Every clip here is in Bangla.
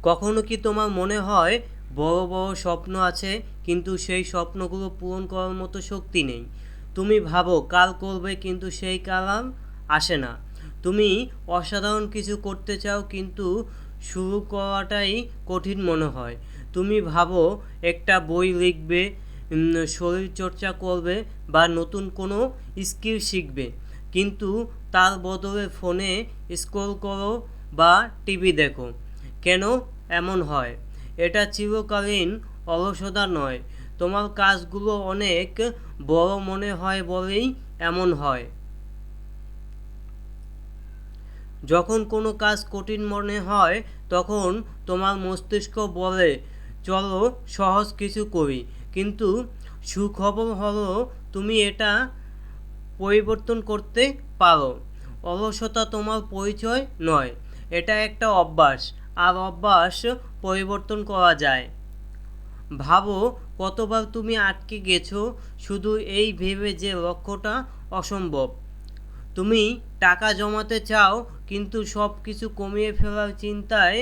কখনো কি তোমার মনে হয় বড় বড় স্বপ্ন আছে কিন্তু সেই স্বপ্নগুলো পূরণ করার মতো শক্তি নেই? তুমি ভাবো কাল করবে কিন্তু সেই কাল আর আসে না। তুমি অসাধারণ কিছু করতে চাও কিন্তু শুরু করাটাই কঠিন মনে হয়। তুমি ভাবো একটা বই লিখবে, শরীর চর্চা করবে বা নতুন কোনো স্কিল শিখবে, কিন্তু তার বদলে ফোনে স্ক্রল করো বা টিভি দেখো। কেন এমন হয়? এটা চিরকালীন অলসতা নয়, তোমার কাজগুলো অনেক বড় মনে হয় বলেই এমন হয়। যখন কোনো কাজ কঠিন মনে হয় তখন তোমার মস্তিষ্ক বলে চলো সহজ কিছু করি, কিন্তু সুখবর হলো তুমি এটা পরিবর্তন করতে পারো। অলসতা তোমার পরিচয় নয়, এটা একটা অভ্যাস, আর অভ্যাস পরিবর্তন করা যায়। ভাবো কতবার তুমি আটকে গেছো শুধু এই ভেবে যে লক্ষ্যটা অসম্ভব। তুমি টাকা জমাতে চাও কিন্তু সব কিছু কমিয়ে ফেলার চিন্তায়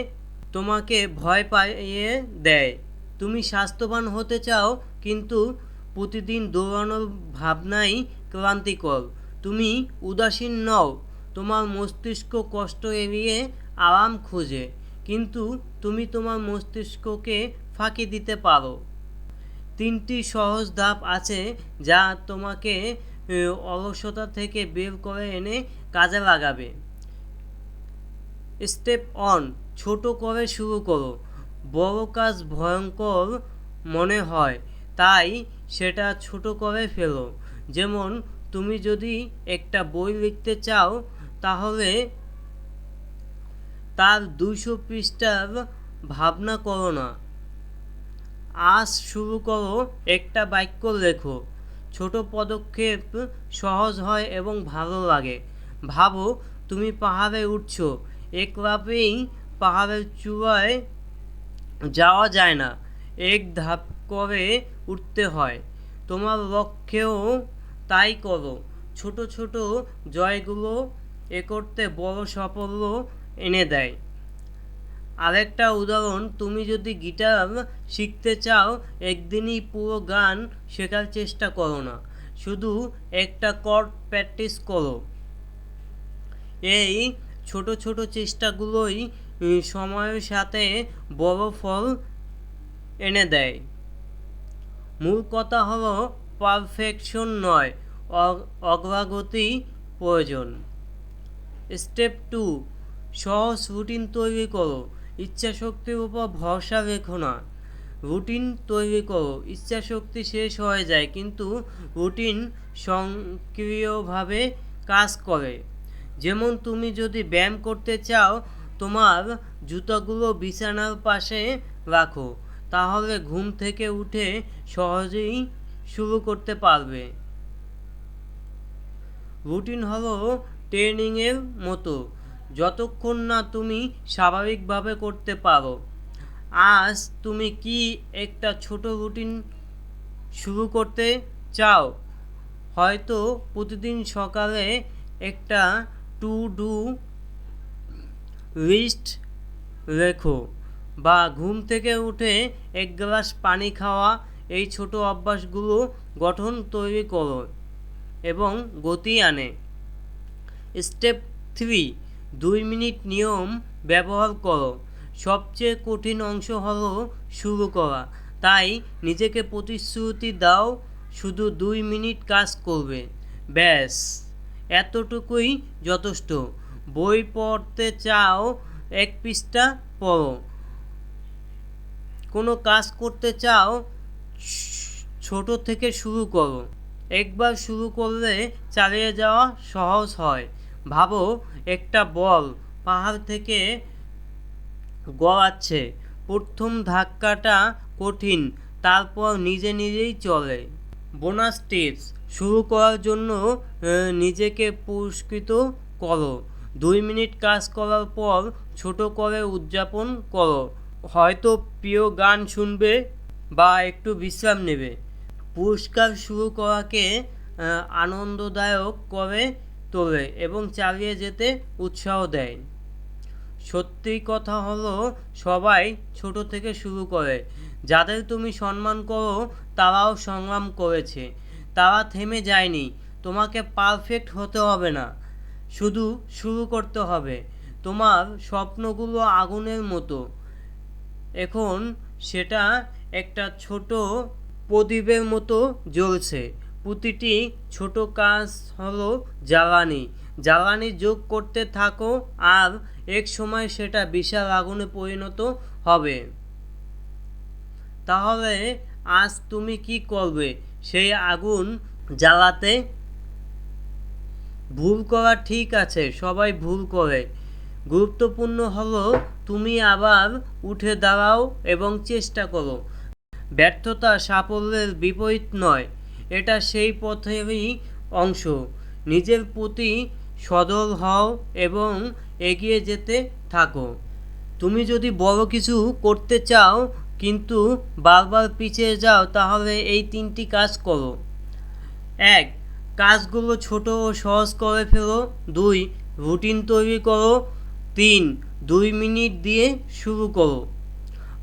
তোমাকে ভয় পাইয়ে দেয়। তুমি স্বাস্থ্যবান হতে চাও কিন্তু প্রতিদিন দৌড়ানোর ভাবনাই ক্লান্তিকর। তুমি উদাসীন নও, তোমার মস্তিষ্ক কষ্ট এড়িয়ে আরাম খোঁজে, কিন্তু তুমি তোমার মস্তিষ্ককে ফাঁকি দিতে পারো। তিনটি সহজ ধাপ আছে যা তোমাকে অলসতা থেকে বের করে এনে কাজে লাগাবে। স্টেপ অন, ছোট করে শুরু করো। বড় কাজ ভয়ঙ্কর মনে হয়, তাই সেটা ছোট করে ফেলো। যেমন তুমি যদি একটা বই লিখতে চাও তাহলে তার 200 পৃষ্ঠার ভাবনা করো না। আজ শুরু করো, একটা বাক্য লেখো। ছোট পদক্ষেপ সহজ হয় এবং ভালো লাগে। ভাবো তুমি পাহাড়ে উঠছো, একলাপেই পাহাড়ের চূড়ায় যাওয়া যায় না, এক ধাপ করে উঠতে হয়। তোমার লক্ষ্যেও তাই করো। ছোট ছোট জয়গুলো এ করতে বড় সাফল্য এনে দেয়। আরেকটা উদাহরণ, তুমি যদি গিটার শিখতে চাও একদিনই পুরো গান শেখার চেষ্টা করো না, শুধু একটা কর্ড প্র্যাকটিস করো। এই ছোট ছোট চেষ্টাগুলোই সময়ের সাথে বড় ফল এনে দেয়। মূল কথা হলো পারফেকশন নয়, অগ্রগতি প্রয়োজন। স্টেপ 2, সহজ রুটিন তৈরি করো। ইচ্ছাশক্তির উপর ভরসা রেখো না। রুটিন তৈরি করো, ইচ্ছাশক্তি শেষ হয়ে যায় কিন্তু রুটিন সক্রিয়ভাবে কাজ করে। যেমন তুমি যদি ব্যায়াম করতে চাও, তোমার জুতাগুলো বিছানার পাশে রাখো, তাহলে ঘুম থেকে উঠে সহজেই শুরু করতে পারবে। রুটিন হলো ট্রেনিংয়ের মতো, যতক্ষণ না তুমি স্বাভাবিকভাবে করতে পারো। আজ তুমি কি একটা ছোট রুটিন শুরু করতে চাও? হয়তো প্রতিদিন সকালে একটা টু ডু লিস্ট লেখো, বা ঘুম থেকে উঠে এক গ্লাস পানি খাওয়া। এই ছোট অভ্যাসগুলো গঠন তৈরি করো এবং গতি আনে। স্টেপ 3, 2 মিনিট নিয়ম ব্যবহার করো। সবচেয়ে কঠিন অংশ হলো শুরু করা, তাই নিজেকে প্রতিশ্রুতি দাও শুধু 2 মিনিট কাজ করবে, ব্যাস এতটুকুই যথেষ্ট। বই পড়তে চাও, 1 পৃষ্ঠা পড়ো। কোনো কাজ করতে চাও, ছোট থেকে শুরু করো। একবার শুরু করলে চালিয়ে যাওয়া সহজ হয়। ভাবো একটা বল পাহাড় থেকে গড়াচ্ছে, প্রথম ধাক্কাটা কঠিন, তারপর নিজে নিজেই চলে। বোনাস টিপস, শুরু করার জন্য নিজেকে পুরস্কৃত করো। 2 মিনিট কাজ করার পর ছোট করে উদযাপন করো, হয়তো প্রিয় গান শুনবে বা একটু বিশ্রাম নেবে। পুরস্কার শুরু করাকে আনন্দদায়ক করে তোলে এবং চালিয়ে যেতে উৎসাহ দেয়। সত্যি কথা হলো, সবাই ছোট থেকে শুরু করে। যাদের তুমি সম্মান করো তারাও সংগ্রাম করেছে, তারা থেমে যায়নি। তোমাকে পারফেক্ট হতে হবে না, শুধু শুরু করতে হবে। তোমার স্বপ্নগুলো আগুনের মতো, এখন সেটা একটা ছোট প্রদীপের মতো জ্বলছে। প্রতিটি ছোট কাজ হলো জ্বালানি। জ্বালানি যোগ করতে থাকো, আর এক সময় সেটা বিশাল আগুনে পরিণত হবে। তাহলে আজ তুমি কি করবে সেই আগুন জ্বালাতে? ভুল করা ঠিক আছে, সবাই ভুল করে। গুরুত্বপূর্ণ হলো তুমি আবার উঠে দাঁড়াও এবং চেষ্টা করো। ব্যর্থতা সাফল্যের বিপরীত নয়, এটা সেই পথেরই অংশ। নিজের প্রতি সদয় হও এবং এগিয়ে যেতে থাকো। তুমি যদি বড় কিছু করতে চাও কিন্তু বারবার পিছিয়ে যাও, তাহলে এই 3টি কাজ করো। 1. কাজগুলো ছোট ও সহজ করে ফেলো। 2. রুটিন তৈরি করো। 3. 2 মিনিট দিয়ে শুরু করো।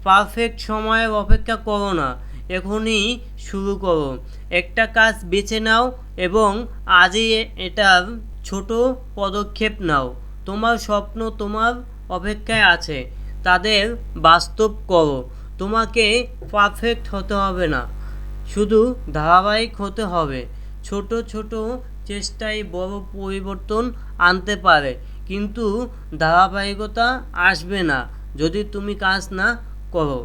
পারফেক্ট সময়ের অপেক্ষা করো না, এখনই শুরু করো। একটা কাজ বেছে নাও এবং আজই এটার ছোট পদক্ষেপ নাও। তোমার স্বপ্ন তোমার অপেক্ষায় আছে, তাদের বাস্তব করো। তোমাকে পারফেক্ট হতে হবে না, শুধু ধারাবাহিক হতে হবে। ছোট ছোট চেষ্টাই বড় পরিবর্তন আনতে পারে, কিন্তু ধারাবাহিকতা আসবে না যদি তুমি কাজ না করো।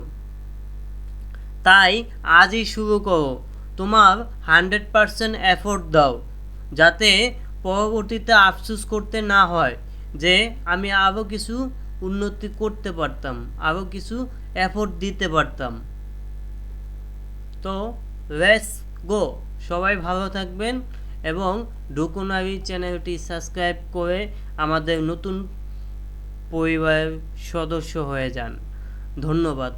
তাই আজই শুরু করো, তোমার 100% এফোর্ট দাও, যাতে পরবর্তীতে আফসোস করতে না হয় যে আমি আরও কিছু উন্নতি করতে পারতাম, আরও কিছু এফোর্ট দিতে পারতাম। তো লেটস গো, সবাই ভালো থাকবেন এবং ডকুনারি চ্যানেলটি সাবস্ক্রাইব করে আমাদের নতুন পরিবারের সদস্য হয়ে যান। ধন্যবাদ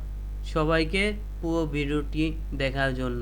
সবাইকে পুরো ভিডিওটি দেখার জন্য।